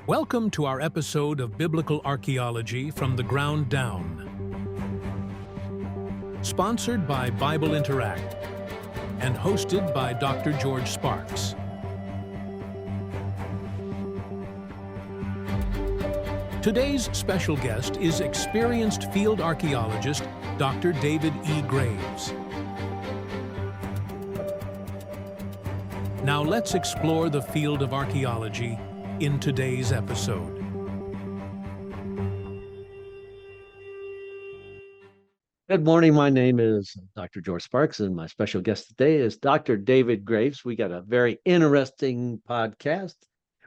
Welcome to our episode of Biblical Archaeology from the Ground Down. Sponsored by Bible Interact and hosted by Dr. George Sparks. Today's special guest is experienced field archaeologist Dr. David E. Graves. Now let's explore the field of archaeology in today's episode. Good morning. My name is Dr. George Sparks, and my special guest today is Dr. David Graves. We got a very interesting podcast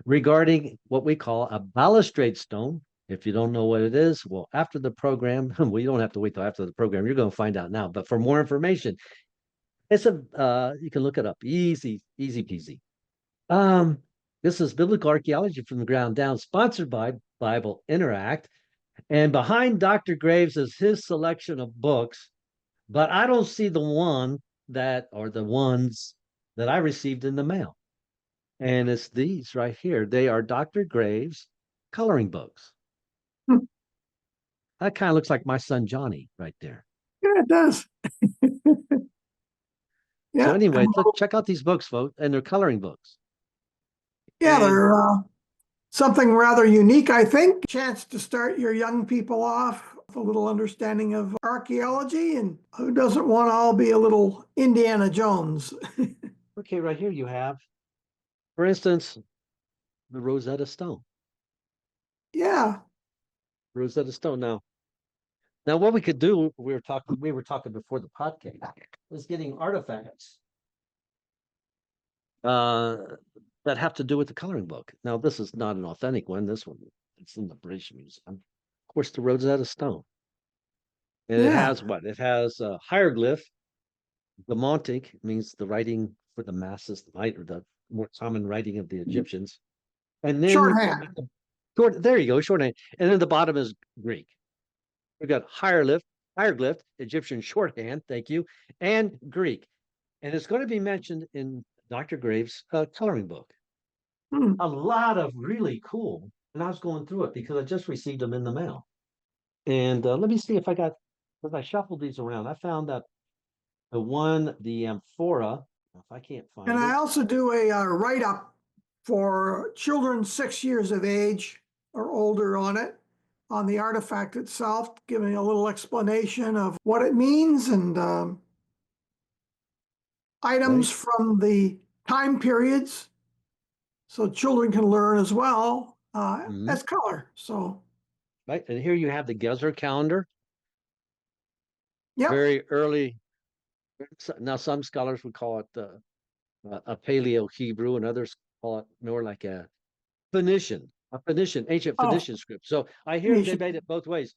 regarding what we call a balustrade stone. If you don't know what it is, well, after the program, well, you don't have to wait till after the program. You're going to find out now. But for more information, it's you can look it up. Easy peasy. This is Biblical Archaeology from the Ground Down, sponsored by Bible Interact. And behind Dr. Graves is his selection of books, but I don't see the ones that I received in the mail. And it's these right here. They are Dr. Graves coloring books. That kind of looks like my son Johnny right there. Yeah, it does. Yeah. So anyway, check out these books, folks, and they're coloring books. Yeah, they're something rather unique, I think. Chance to start your young people off with a little understanding of archaeology, and who doesn't want to all be a little Indiana Jones? Okay, right here you have, for instance, the Rosetta Stone. Yeah. Rosetta Stone. Now what we could do, we were talking before the podcast, was getting artifacts that have to do with the coloring book. Now, this is not an authentic one. This one, it's in the British Museum. Of course, the Rosetta Stone. And it has what? It has a hieroglyph. Demontic means the writing for the masses, or the more common writing of the Egyptians. And then Shorthand. There you go, shorthand. And then the bottom is Greek. We've got hieroglyph, Egyptian shorthand, thank you, and Greek. And it's going to be mentioned in Dr. Graves' coloring book. A lot of really cool, and I was going through it because I just received them in the mail. And let me see if I got, because I shuffled these around, I found that the amphora, if I can't find it. And I also do a write-up for children 6 years of age or older on it, on the artifact itself, giving a little explanation of what it means and items from the time periods, so children can learn as well as color. So, right, and here you have the Gezer calendar. Yeah, very early. Now, some scholars would call it a Paleo Hebrew, and others call it more like a Phoenician, ancient Phoenician script. So I hear they made it both ways.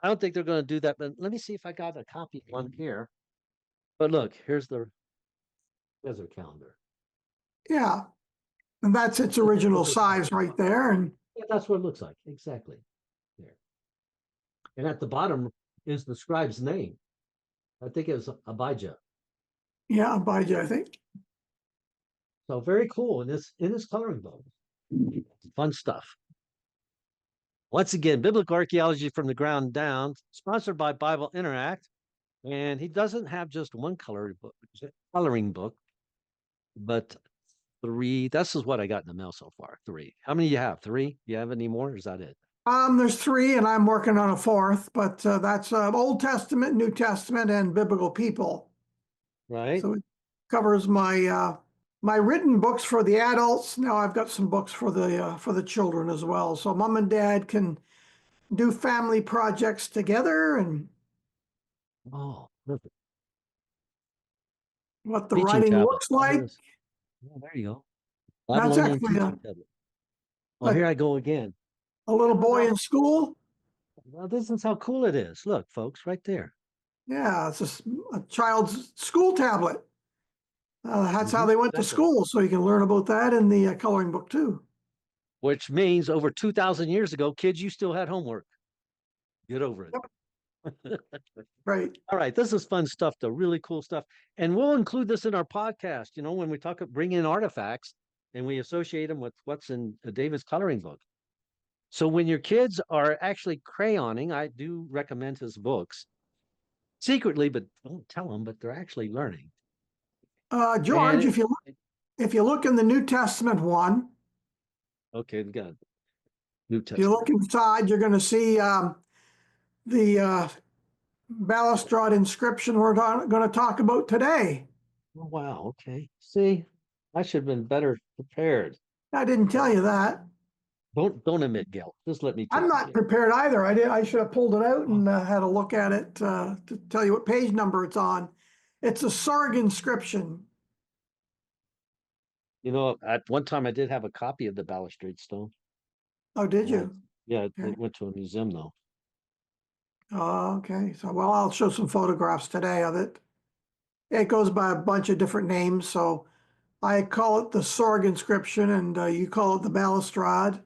I don't think they're going to do that, but let me see if I got a copy of one here. But look, here's the Gezer calendar. Yeah, and that's its original size right there. And yeah, that's what it looks like, exactly. There. And at the bottom is the scribe's name. I think it was Abijah. Yeah, Abijah, I think. So very cool in this coloring book. Fun stuff. Once again, Biblical Archaeology from the Ground Down, sponsored by Bible Interact. And he doesn't have just one coloring book, but three. This is what I got in the mail so far. 3. How many you have? 3? You have any more? Or is that it? There's 3, and I'm working on a 4th, but that's Old Testament, New Testament, and biblical people. Right. So it covers my my written books for the adults. Now I've got some books for the children as well. So mom and dad can do family projects together and perfect. What the Teaching writing tablet. looks like. Oh, there you go. That's actually here I go again. A little boy in school. Well, this is how cool it is. Look, folks, right there. Yeah, it's a child's school tablet. That's how they went to school, so you can learn about that in the coloring book too. Which means over 2,000 years ago, kids, you still had homework. Get over it. Yep. Right. All right, this is fun stuff, though. Really cool stuff, and we'll include this in our podcast. When we bring in artifacts and we associate them with what's in David's coloring book. So when your kids are actually crayoning, I do recommend his books secretly, but don't tell them, but they're actually learning. George, if you look in the New Testament one, Okay, we got New if you look Testament. inside, you're going to see the Balustrade inscription we're going to talk about today. Oh, wow. Okay. See, I should have been better prepared. I didn't tell you that. Don't admit guilt. Just let me take I'm the not guilt. prepared either. I should have pulled it out and had a look at it to tell you what page number it's on. It's a Soreg inscription. You know, at one time I did have a copy of the Balustrade Stone. Oh, did you? Yeah, Okay. it went to a museum though. Oh, okay. So, well, I'll show some photographs today of it. It goes by a bunch of different names. So I call it the Soreg inscription and you call it the Balustrade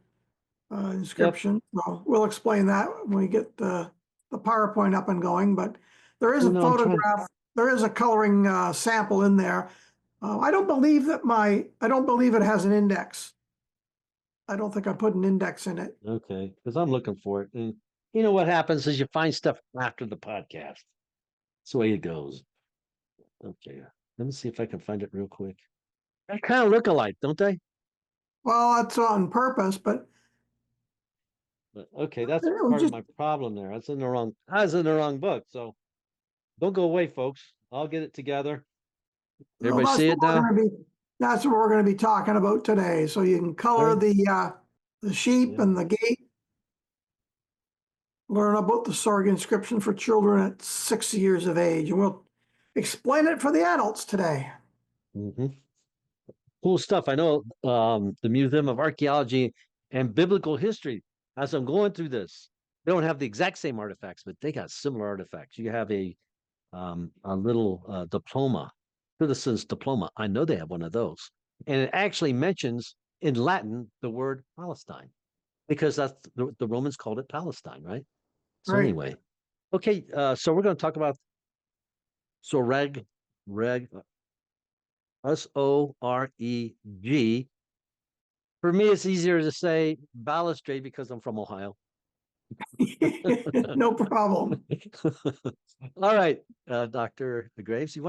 inscription. Well, we'll explain that when we get the PowerPoint up and going, but there is You a know, photograph, there is a coloring sample in there. I don't believe it has an index. I don't think I put an index in it. okay, because I'm looking for it. And you know what happens is you find stuff after the podcast. That's the way it goes. Okay, let me see if I can find it real quick. They kind of look alike, don't they? Well, that's on purpose, but But okay, that's it was part of just, my problem there. I was in the wrong book. So don't go away, folks. I'll get it together. well, Everybody see it now? that's what we're going to be talking about today. So you can color Okay. the sheep Yeah. and the gate. Learn about the Soreg inscription for children at 6 years of age, and we'll explain it for the adults today. Mm-hmm. Cool stuff. I know the Museum of Archaeology and Biblical History, as I'm going through this, they don't have the exact same artifacts, but they got similar artifacts. You have a little diploma, citizen's diploma. I know they have one of those. And it actually mentions in Latin the word Palestine, because that's the Romans called it Palestine, right? So Right. anyway, okay, so we're going to talk about Soreg, Soreg. For me, it's easier to say balustrade because I'm from Ohio. No problem. All right, Dr. Graves, you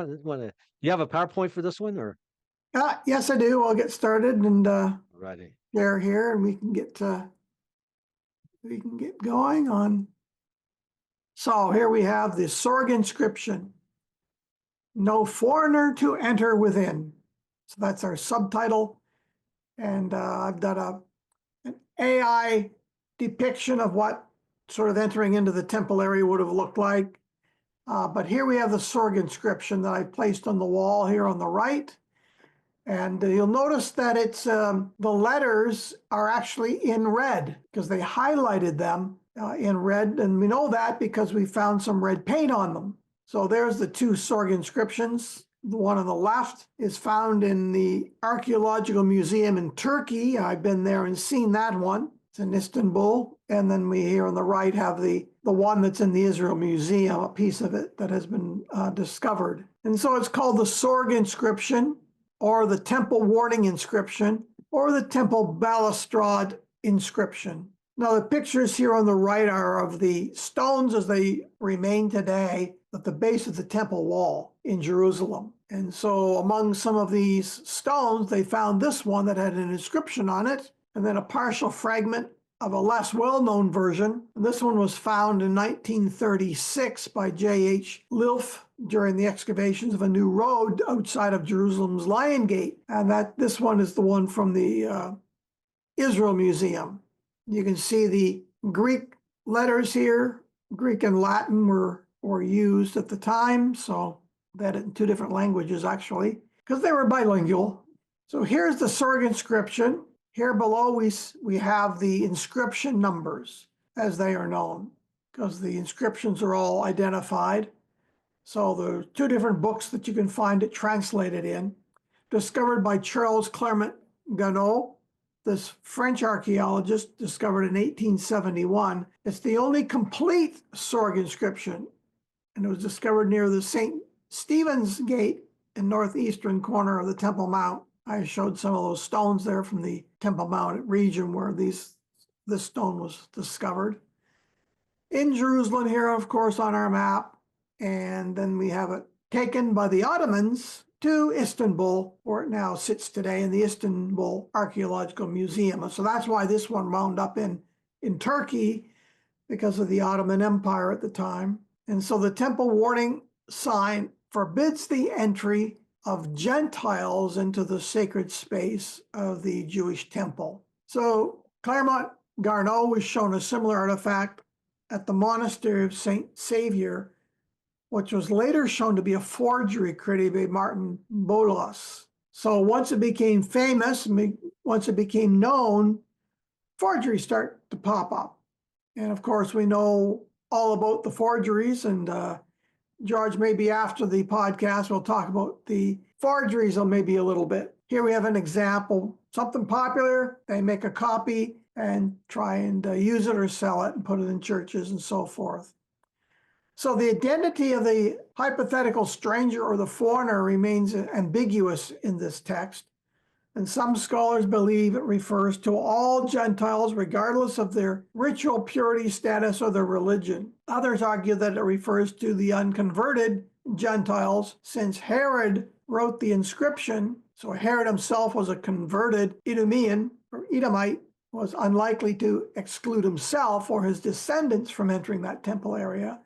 you have a PowerPoint for this one or? Yes, I do. I'll get started and Righty. share here, and we can get going on. So here we have the Soreg inscription. No foreigner to enter within. So that's our subtitle. And I've done an AI depiction of what sort of entering into the temple area would have looked like. But here we have the Soreg inscription that I placed on the wall here on the right. And you'll notice that it's the letters are actually in red because they highlighted them in red. And we know that because we found some red paint on them. So there's the two Soreg inscriptions. The one on the left is found in the Archaeological Museum in Turkey. I've been there and seen that one. It's in Istanbul. And then we here on the right have the one that's in the Israel Museum, a piece of it that has been discovered. And so it's called the Soreg inscription, or the Temple Warning inscription, or the Temple Balustrade inscription. Now, the pictures here on the right are of the stones as they remain today at the base of the temple wall in Jerusalem. And so among some of these stones, they found this one that had an inscription on it, and then a partial fragment of a less well-known version. And this one was found in 1936 by J.H. Lilf during the excavations of a new road outside of Jerusalem's Lion Gate. And this one is the one from the Israel Museum. You can see the Greek letters here. Greek and Latin were used at the time, so they had it in two different languages actually, because they were bilingual. So here's the Soreg inscription. Here below we have the inscription numbers as they are known, because the inscriptions are all identified. So there are two different books that you can find it translated in. Discovered by Charles Clement Ganot, this French archaeologist, discovered in 1871. It's the only complete Soreg inscription, and it was discovered near the St. Stephen's Gate in northeastern corner of the Temple Mount. I showed some of those stones there from the Temple Mount region where these this stone was discovered. In Jerusalem here, of course, on our map, and then we have it taken by the Ottomans to Istanbul, where it now sits today in the Istanbul Archaeological Museum. So that's why this one wound up in Turkey, because of the Ottoman Empire at the time. And so the temple warning sign forbids the entry of Gentiles into the sacred space of the Jewish temple. So Clermont-Ganneau was shown a similar artifact at the monastery of Saint Saviour, which was later shown to be a forgery created by Martin Bolas. So once it became famous, once it became known, forgeries start to pop up. And of course, we know all about the forgeries, and George, maybe after the podcast, we'll talk about the forgeries maybe a little bit. Here we have an example, something popular, they make a copy and try and use it or sell it and put it in churches and so forth. So the identity of the hypothetical stranger or the foreigner remains ambiguous in this text, and some scholars believe it refers to all Gentiles regardless of their ritual purity status or their religion. Others argue that it refers to the unconverted Gentiles, since Herod wrote the inscription, so Herod himself was a converted Idumean or Edomite, was unlikely to exclude himself or his descendants from entering that temple area.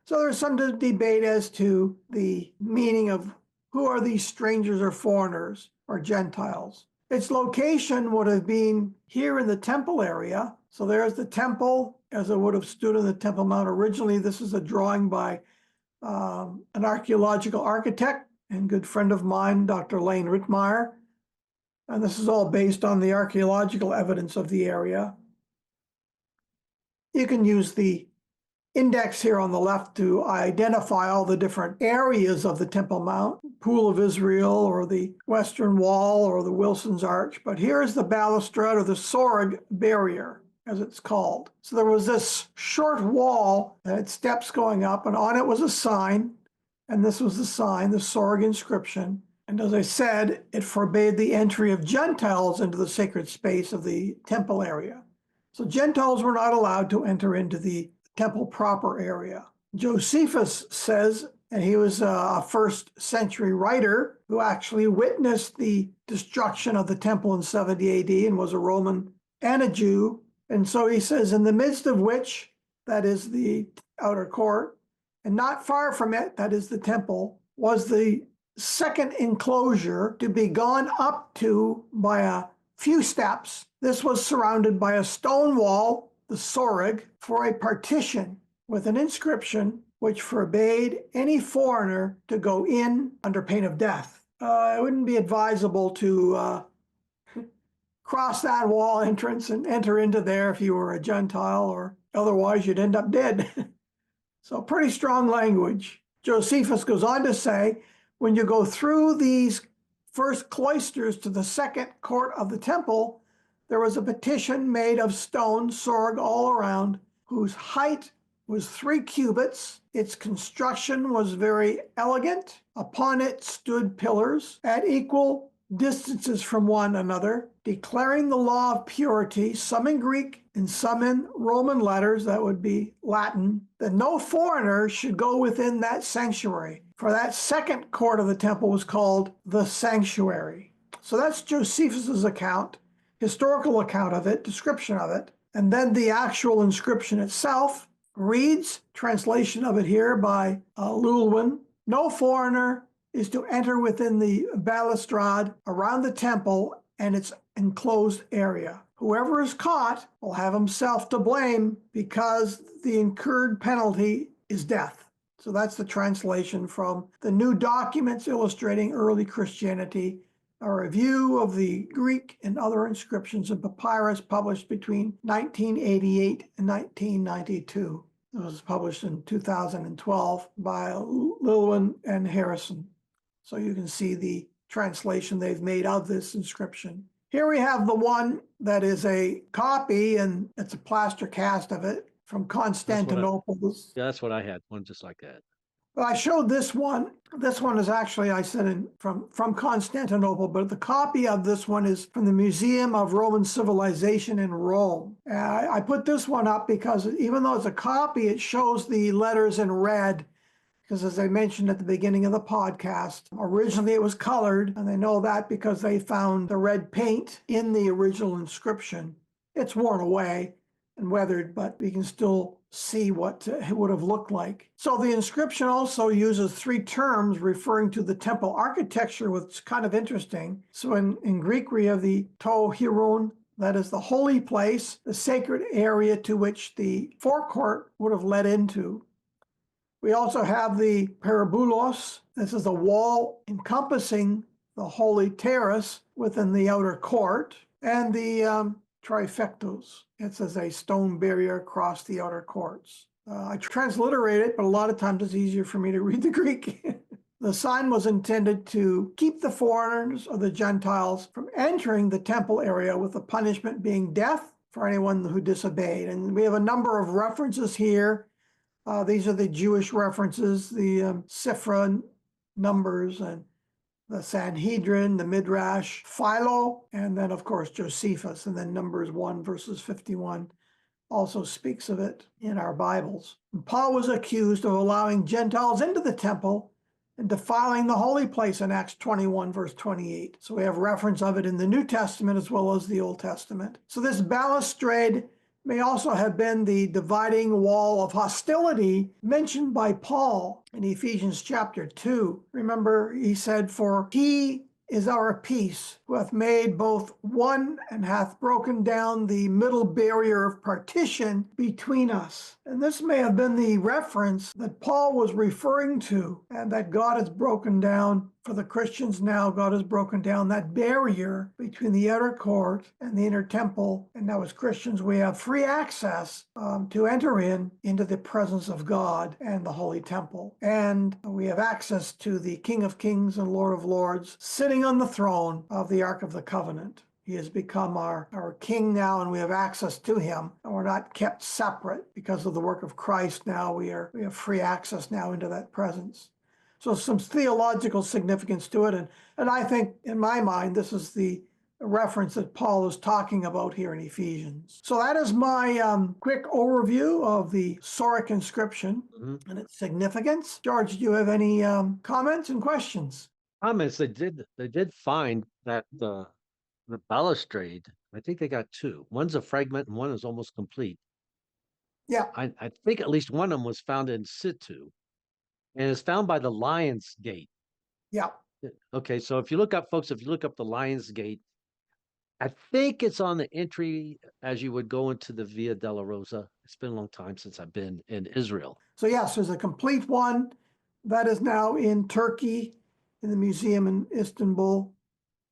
So there's some debate as to the meaning of who are these strangers or foreigners or Gentiles. Its location would have been here in the temple area. So there's the temple as it would have stood in the Temple Mount originally. This is a drawing by an archaeological architect and good friend of mine, Dr. Lane Rittmeyer. And this is all based on the archaeological evidence of the area. You can use the index here on the left to identify all the different areas of the Temple Mount, Pool of Israel, or the Western Wall, or the Wilson's Arch. But here's the balustrade, or the Soreg barrier, as it's called. So there was this short wall that had steps going up, and on it was a sign, and this was the sign, the Soreg Inscription. And as I said, it forbade the entry of Gentiles into the sacred space of the temple area. So Gentiles were not allowed to enter into the temple proper area. Josephus says, and he was a first century writer who actually witnessed the destruction of the temple in 70 AD and was a Roman and a Jew. And so he says, in the midst of which, that is the outer court, and not far from it, that is the temple, was the second enclosure to be gone up to by a few steps. This was surrounded by a stone wall, the Soreg, for a partition with an inscription which forbade any foreigner to go in under pain of death. It wouldn't be advisable to cross that wall entrance and enter into there if you were a Gentile, or otherwise you'd end up dead. So pretty strong language. Josephus goes on to say, when you go through these first cloisters to the second court of the temple, there was a partition made of stone, Soreg all around, whose height was 3 cubits. Its construction was very elegant. Upon it stood pillars at equal distances from one another, declaring the law of purity, some in Greek and some in Roman letters, that would be Latin, that no foreigner should go within that sanctuary. For that second court of the temple was called the sanctuary. So that's Josephus's account, historical account of it, description of it. And then the actual inscription itself reads, translation of it here by Llewellyn, no foreigner is to enter within the balustrade around the temple and its enclosed area. Whoever is caught will have himself to blame because the incurred penalty is death. So that's the translation from the New Documents Illustrating Early Christianity, a review of the Greek and other inscriptions and papyrus published between 1988 and 1992. It was published in 2012 by Llewellyn and Harrison. So you can see the translation they've made of this inscription. Here we have the one that is a copy, and it's a plaster cast of it from Constantinople. That's what I had, one just like that. Well, I showed this one. This one is actually, I sent in from Constantinople, but the copy of this one is from the Museum of Roman Civilization in Rome. I put this one up because even though it's a copy, it shows the letters in red. Because as I mentioned at the beginning of the podcast, originally it was colored, and they know that because they found the red paint in the original inscription. It's worn away and weathered, but we can still see what it would have looked like. So the inscription also uses three terms referring to the temple architecture, which is kind of interesting. So in Greek, we have the to hieron, that is the holy place, the sacred area to which the forecourt would have led into. We also have the parabulos. This is a wall encompassing the holy terrace within the outer court, and the trifectos. It's as a stone barrier across the outer courts. I transliterate it, but a lot of times it's easier for me to read the Greek. The sign was intended to keep the foreigners or the Gentiles from entering the temple area, with the punishment being death for anyone who disobeyed. And we have a number of references here. These are the Jewish references, the Sifra numbers, and the Sanhedrin, the Midrash, Philo, and then, of course, Josephus. And then Numbers 1 verses 51 also speaks of it in our Bibles. And Paul was accused of allowing Gentiles into the temple and defiling the holy place in Acts 21 verse 28. So we have reference of it in the New Testament as well as the Old Testament. So this balustrade may also have been the dividing wall of hostility mentioned by Paul in Ephesians chapter 2. Remember, he said, "For he is our peace, who hath made both one and hath broken down the middle barrier of partition between us." And this may have been the reference that Paul was referring to, and that God has broken down for the Christians now. God has broken down that barrier between the outer court and the inner temple. And now as Christians, we have free access to enter into the presence of God and the holy temple. And we have access to the King of Kings and Lord of Lords sitting on the throne of the Ark of the Covenant. He has become our king now, and we have access to him, and we're not kept separate because of the work of Christ. Now we have free access now into that presence. So some theological significance to it. And I think, in my mind, this is the reference that Paul is talking about here in Ephesians. So that is my quick overview of the Soreg Inscription and its significance. George, do you have any comments and questions? Comments. They did find that the balustrade, I think they got two. One's a fragment and one is almost complete. Yeah. I think at least one of them was found in situ, and it's found by the Lion's Gate. Yeah. Okay, so if you look up, folks, if you look up the Lion's Gate, I think it's on the entry as you would go into the Via della Rosa. It's been a long time since I've been in Israel. So yes, there's a complete one that is now in Turkey in the museum in Istanbul.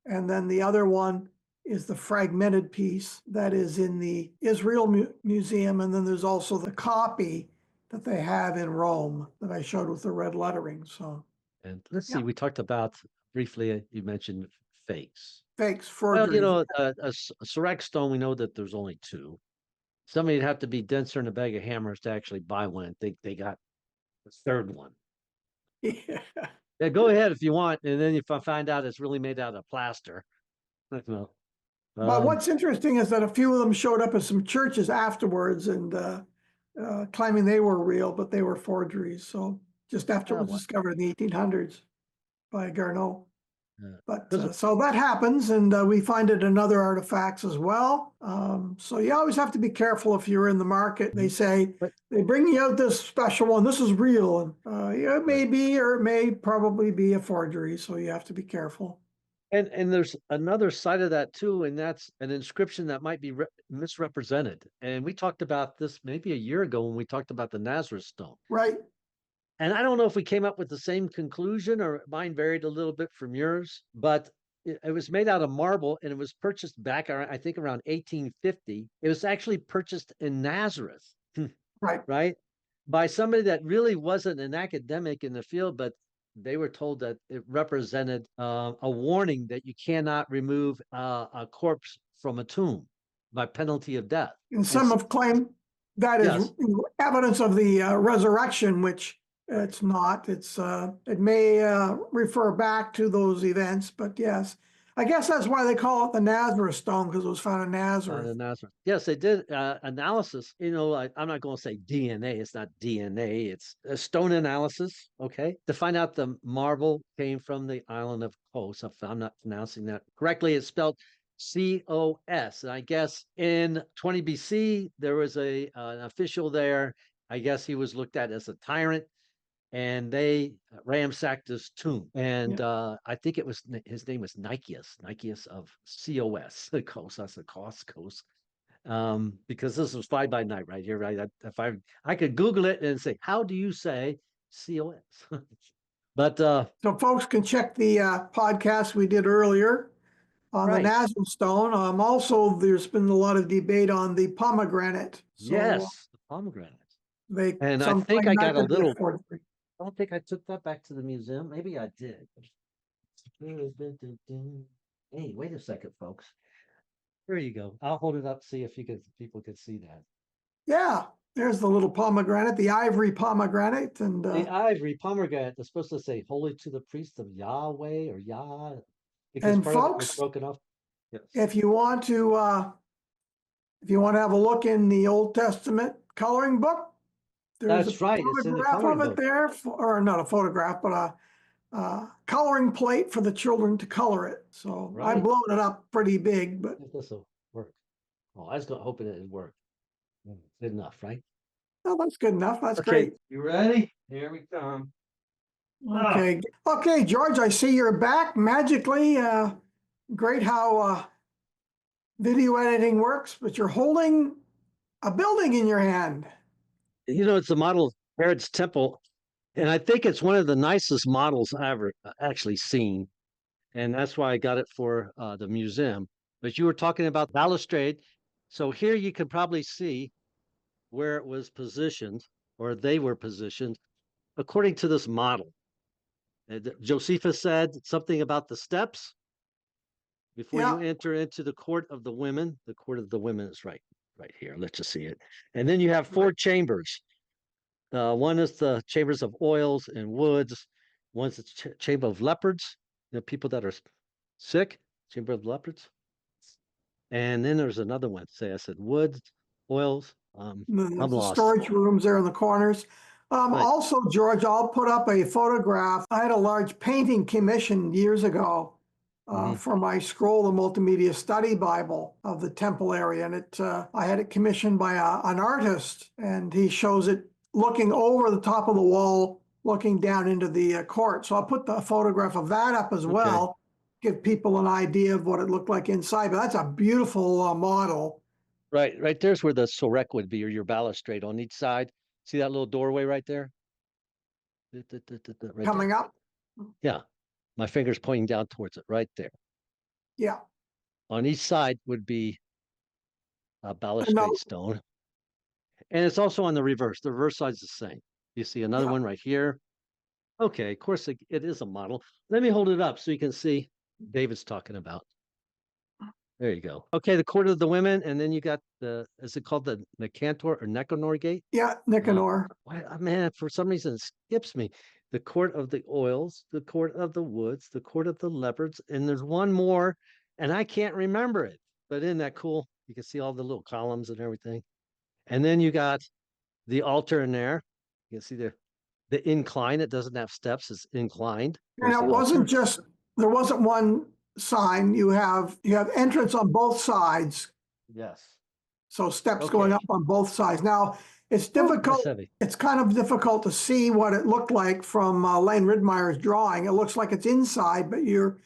And then the other one is the fragmented piece that is in the Israel Museum. And then there's also the copy that they have in Rome that I showed with the red lettering. So, and let's see, we talked about briefly, you mentioned fakes. Fakes, forgeries. Well, a Soreg stone, we know that there's only two. Somebody'd have to be denser than a bag of hammers to actually buy one and think they got the third one. Yeah, go ahead if you want. And then if I find out it's really made out of plaster. No. But what's interesting is that a few of them showed up at some churches afterwards and claiming they were real, but they were forgeries. So just after it was discovered in the 1800s by Garneau. But so that happens, and we find it in other artifacts as well. So you always have to be careful if you're in the market. They say, they bring you out this special one, this is real. And it may be, or it may probably be a forgery. So you have to be careful. And there's another side of that too, and that's an inscription that might be misrepresented. And we talked about this maybe a year ago when we talked about the Nazareth stone. Right. And I don't know if we came up with the same conclusion or mine varied a little bit from yours, but it was made out of marble and it was purchased back, I think, around 1850. It was actually purchased in Nazareth, right? By somebody that really wasn't an academic in the field, but they were told that it represented a warning that you cannot remove a corpse from a tomb by penalty of death. And some have claimed that is evidence of the resurrection, which It's not. It may refer back to those events, but yes. I guess that's why they call it the Nazareth stone, because it was found in Nazareth. Nazareth. Yes, they did analysis. I'm not going to say DNA. It's not DNA. It's a stone analysis. Okay, to find out the marble came from the island of Kos. If I'm not pronouncing that correctly, it's spelled Cos. And I guess in 20 BC there was an official there. I guess he was looked at as a tyrant, and they ransacked his tomb. And I think his name was Nicias of Cos, Kos. That's a Kos. Because this was fly by night right here, right? If I could Google it and say, how do you say Cos? But so folks can check the podcast we did earlier on the right. Nazareth stone. Also, there's been a lot of debate on the pomegranate. So Yes, the pomegranate. And I some think claim I got that a could be little. forgery. I don't think I took that back to the museum. Maybe I did. Hey, wait a second, folks. There you go. I'll hold it up, see if people can see that. Yeah, there's the little pomegranate, the ivory pomegranate, and The ivory pomegranate is supposed to say "Holy to the priest of Yahweh" or Yah, because and part of it was folks, broken off. Yes. if you want to have a look in the Old Testament coloring book, there's That's a right. It's in the photograph coloring of it book. there, or not a photograph, but a coloring plate for the children to color it. So I've Right. blown it up pretty big, but If this will work. Oh, I was hoping it would work. Good enough, right? oh, that's good enough. That's Okay, great. you ready? Here we come. Okay. Okay, George, I see you're back magically. Great how video editing works, but you're holding a building in your hand. It's a model of Herod's temple, and I think it's one of the nicest models I ever actually seen. And that's why I got it for the museum. But you were talking about balustrade. So here you can probably see where it was positioned, or they were positioned, according to this model. Josephus said something about the steps before you enter into the court of the women. The court of the women is right here. Let's just see it. And then you have four chambers. One is the chambers of oils and woods. One's the chamber of leopards, people that are sick, chamber of leopards. And then there's another one. I said woods, oils. I'm lost. Storage rooms there in the corners. Right. Also, George, I'll put up a photograph. I had a large painting commissioned years ago for my Scroll, the Multimedia Study Bible of the temple area. And I had it commissioned by an artist, and he shows it looking over the top of the wall, looking down into the court. So I'll put the photograph of that up as well, give people an idea of what it looked like inside. But that's a beautiful model. Right there's where the sorek would be, or your balustrade on each side. See that little doorway right there? Right coming there. up? Yeah. My finger's pointing down towards it right there. Yeah. On each side would be a balustrade stone. And it's also on the reverse. The reverse side's the same. You see another one right here. Okay, of course it is a model. Let me hold it up so you can see David's talking about. There you go. Okay, the court of the women, and then you got is it called the Nicanor or Nicanor gate? Yeah, Nicanor. Man, for some reason it skips me. The court of the oils, the court of the woods, the court of the leopards, and there's one more, and I can't remember it. But isn't that cool? You can see all the little columns and everything. And then you got the altar in there. You can see the incline. It doesn't have steps. It's inclined. And it wasn't just, there wasn't one sign. You have entrance on both sides. Yes. So steps going up on both sides. Now, it's difficult. It's kind of difficult to see what it looked like from Lane Ridmeyer's drawing. It looks like it's inside, but you're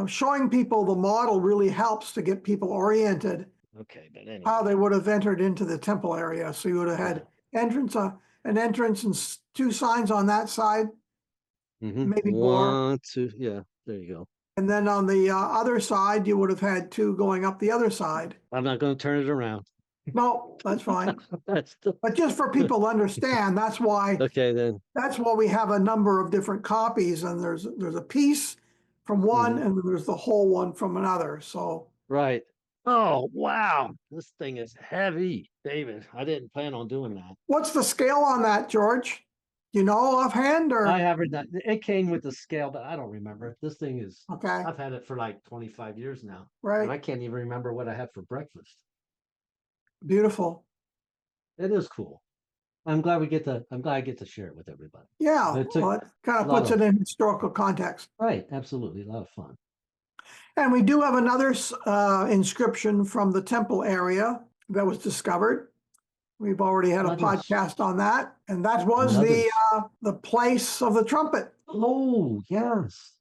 showing people the model really helps to get people oriented. Okay, but anyway. How they would have entered into the temple area. So you would have had an entrance and two signs on that side. Maybe more. 1, 2, yeah, there you go. And then on the other side, you would have had two going up the other side. I'm not going to turn it around. No, that's fine. But just for people to understand, that's why. Okay, then. That's why we have a number of different copies, and there's a piece from one, and then there's the whole one from another. So. Right. Oh, wow. This thing is heavy, David. I didn't plan on doing that. What's the scale on that, George? You know offhand or? I haven't. It came with the scale, but I don't remember. This thing is. Okay, I've had it for like 25 years now, and I right. can't even remember what I had for breakfast. Beautiful. It is cool. I'm glad I get to share it with everybody. Yeah, But it took well, it kind a of lot puts of it in historical context. right, absolutely, a lot of fun. And we do have another inscription from the temple area that was discovered. We've already had a Others, podcast on that, and that was others. the place of the trumpet. Oh yes,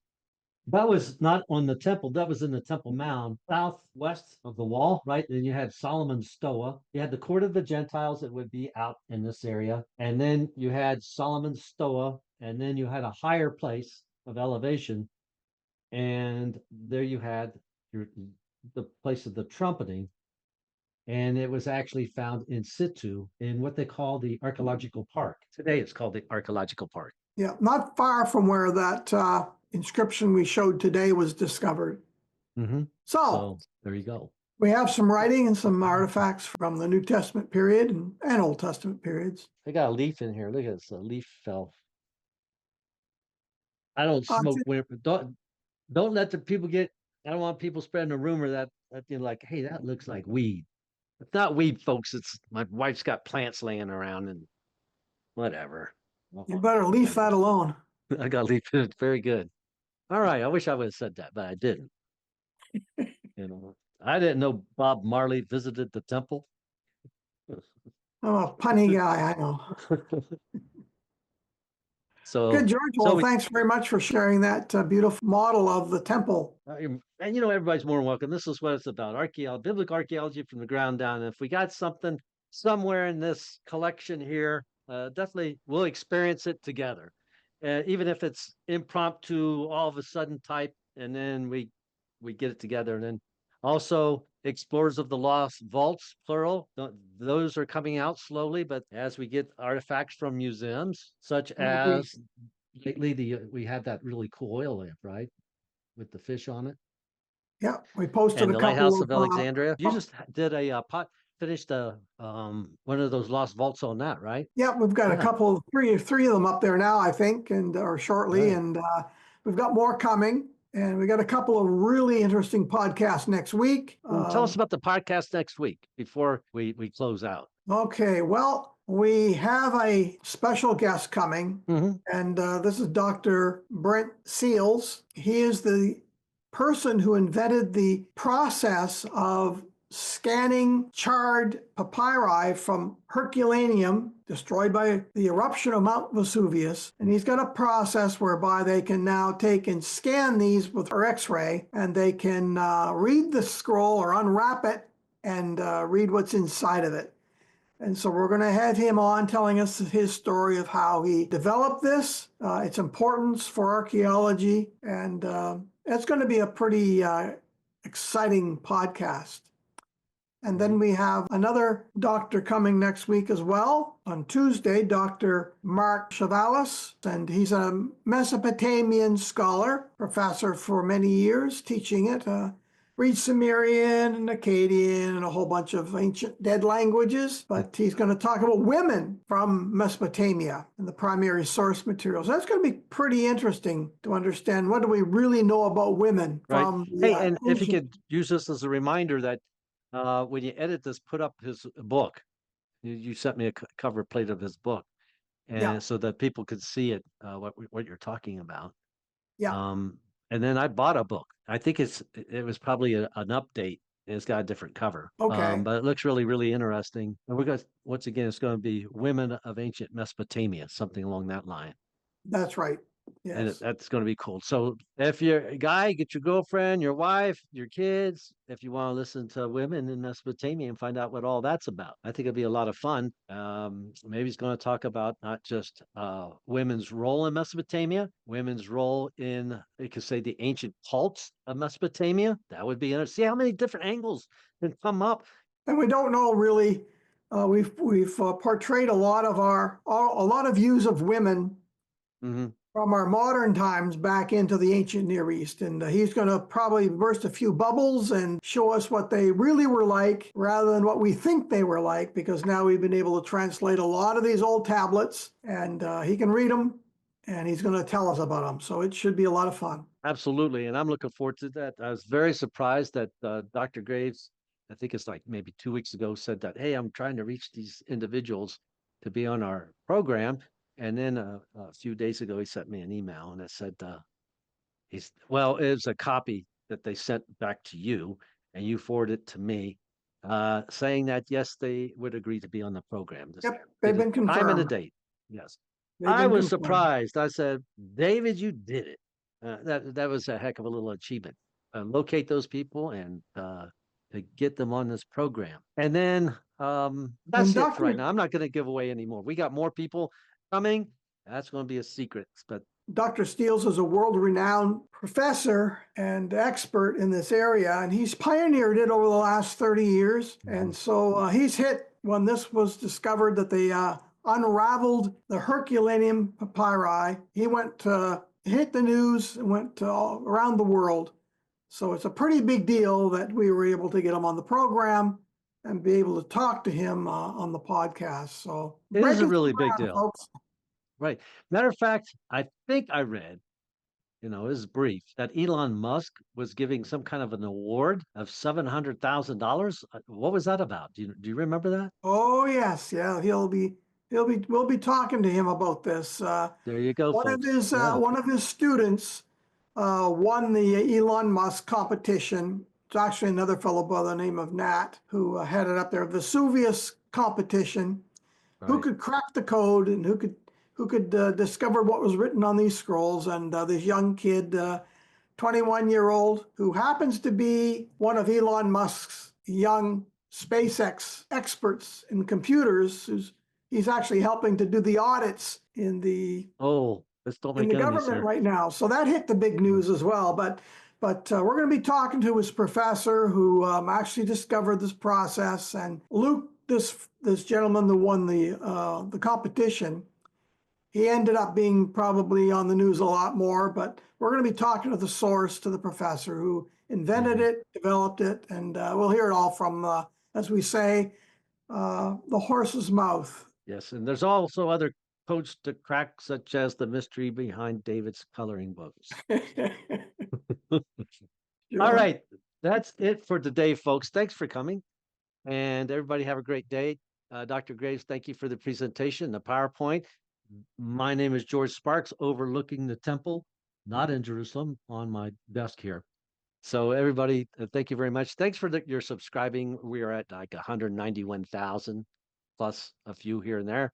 that was not on the temple. That was in the Temple Mound, southwest of the wall, right? Then you had Solomon's Stoa. You had the court of the Gentiles that would be out in this area, and then you had Solomon's Stoa, and then you had a higher place of elevation, and there you had the place of the trumpeting, and it was actually found in situ in what they call the archaeological park. Today it's called the archaeological park. Yeah, not far from where that inscription we showed today was discovered. Mm-hmm. So So there you go. we have some writing and some artifacts from the New Testament period and Old Testament periods. I got a leaf in here. Look at this. A leaf fell. I don't smoke winter. Don't let the people get. I don't want people spreading a rumor that you're like, hey, that looks like weed. It's not weed, folks. It's my wife's got plants laying around and whatever. You better leave that alone. I got to leave it. Very good. All right. I wish I would have said that, but I didn't. I didn't know Bob Marley visited the temple. I'm a punny guy, I know. So Good, George. so Well, we, thanks very much for sharing that beautiful model of the temple. and everybody's more than welcome. This is what it's about: archaeology, biblical archaeology from the ground down. And if we got something somewhere in this collection here, definitely we'll experience it together. Even if it's impromptu, all of a sudden type, and then we get it together. And then also explorers of the lost vaults, plural. Those are coming out slowly, but as we get artifacts from museums, such as lately we had that really cool oil lamp, right, with the fish on it, Yeah, we posted and a the couple Lighthouse of of Alexandria. You just did a finished one of those lost vaults on that, right? yeah, we've got a Yeah. couple, three of them up there now, I think, or shortly, Right. and we've got more coming. And we got a couple of really interesting podcasts next week. Well, tell us about the podcast next week before we close out. Okay, well, we have a special guest coming, Mhm. and this is Dr. Brent Seals. He is the person who invented the process of scanning charred papyri from Herculaneum, destroyed by the eruption of Mount Vesuvius. And he's got a process whereby they can now take and scan these with our X-ray, and they can read the scroll or unwrap it and read what's inside of it. And so we're going to have him on telling us his story of how he developed this, its importance for archaeology, and it's going to be a pretty exciting podcast. And then we have another doctor coming next week as well. On Tuesday, Dr. Mark Chavalis, and he's a Mesopotamian scholar, professor for many years, teaching it. Reads Sumerian and Akkadian and a whole bunch of ancient dead languages, but he's going to talk about women from Mesopotamia and the primary source materials. That's going to be pretty interesting to understand what do we really know about women from Hey, and if you ancient. could use this as a reminder that when you edit this, put up his book. You sent me a cover plate of his book, and Yeah. so that people could see it, what you're talking about. Yeah. And then I bought a book. I think it was probably an update. And it's got a different cover. Okay. But it looks really, really interesting. And we're going to, once again, it's going to be Women of Ancient Mesopotamia, something along that line. That's right. And Yes. that's going to be cool. So if you're a guy, get your girlfriend, your wife, your kids, if you want to listen to women in Mesopotamia and find out what all that's about. I think it'll be a lot of fun. Maybe he's going to talk about not just women's role in Mesopotamia, women's role in, you could say, the ancient cults of Mesopotamia. That would be interesting. See how many different angles can come up. And we don't know really. We've portrayed a lot of views of women Mm-hmm. from our modern times back into the ancient Near East. And he's going to probably burst a few bubbles and show us what they really were like rather than what we think they were like, because now we've been able to translate a lot of these old tablets, and he can read them, and he's going to tell us about them. So it should be a lot of fun. Absolutely. And I'm looking forward to that. I was very surprised that Dr. Graves, I think it's like maybe 2 weeks ago, said that, hey, I'm trying to reach these individuals to be on our program. And then a few days ago, he sent me an email and it said, it was a copy that they sent back to you and you forwarded it to me, saying that, yes, they would agree to be on the program. Yep, they've been confirmed. Time and a date. Yes. They've I been was confirmed. surprised. I said, David, you did it. That was a heck of a little achievement. Locate those people and to get them on this program. And then that's it for right now. I'm not going to give away anymore. We got more people coming. That's going to be a secret. But Dr. Steels is a world-renowned professor and expert in this area, and he's pioneered it over the last 30 years. And so he's hit, when this was discovered that they unraveled the Herculaneum papyri, he went to hit the news and went around the world. So it's a pretty big deal that we were able to get him on the program and be able to talk to him on the podcast. So it is a really big deal, folks. Right. Matter of fact, I think I read, this is brief, that Elon Musk was giving some kind of an award of $700,000. What was that about? Do you remember that? Oh yes, yeah. We'll be talking to him about this. There you go. One of his students won the Elon Musk competition. It's actually another fellow by the name of Nat who headed up their Vesuvius competition. Right. Who could crack the code and who could discover what was written on these scrolls. And this young kid, 21-year-old, who happens to be one of Elon Musk's young SpaceX experts in computers, he's actually helping to do the audits in the government right now. So that hit the big news as well. But we're going to be talking to his professor who actually discovered this process. And Luke, this gentleman that won the competition, he ended up being probably on the news a lot more, but we're going to be talking to the source, to the professor who invented it, developed it, and we'll hear it all from, as we say, the horse's mouth. Yes, and there's also other codes to crack, such as the mystery behind David's coloring books. Sure. All right, that's it for today, folks. Thanks for coming, and everybody have a great day. Dr. Graves, thank you for the presentation, the PowerPoint. My name is George Sparks, overlooking the temple, not in Jerusalem, on my desk here. So everybody, thank you very much. Thanks for your subscribing. We are at like 191,000 plus a few here and there.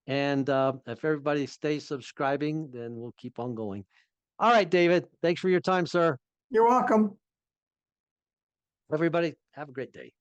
And if everybody stays subscribing, then we'll keep on going. All right, David, thanks for your time, sir. You're welcome. Everybody, have a great day.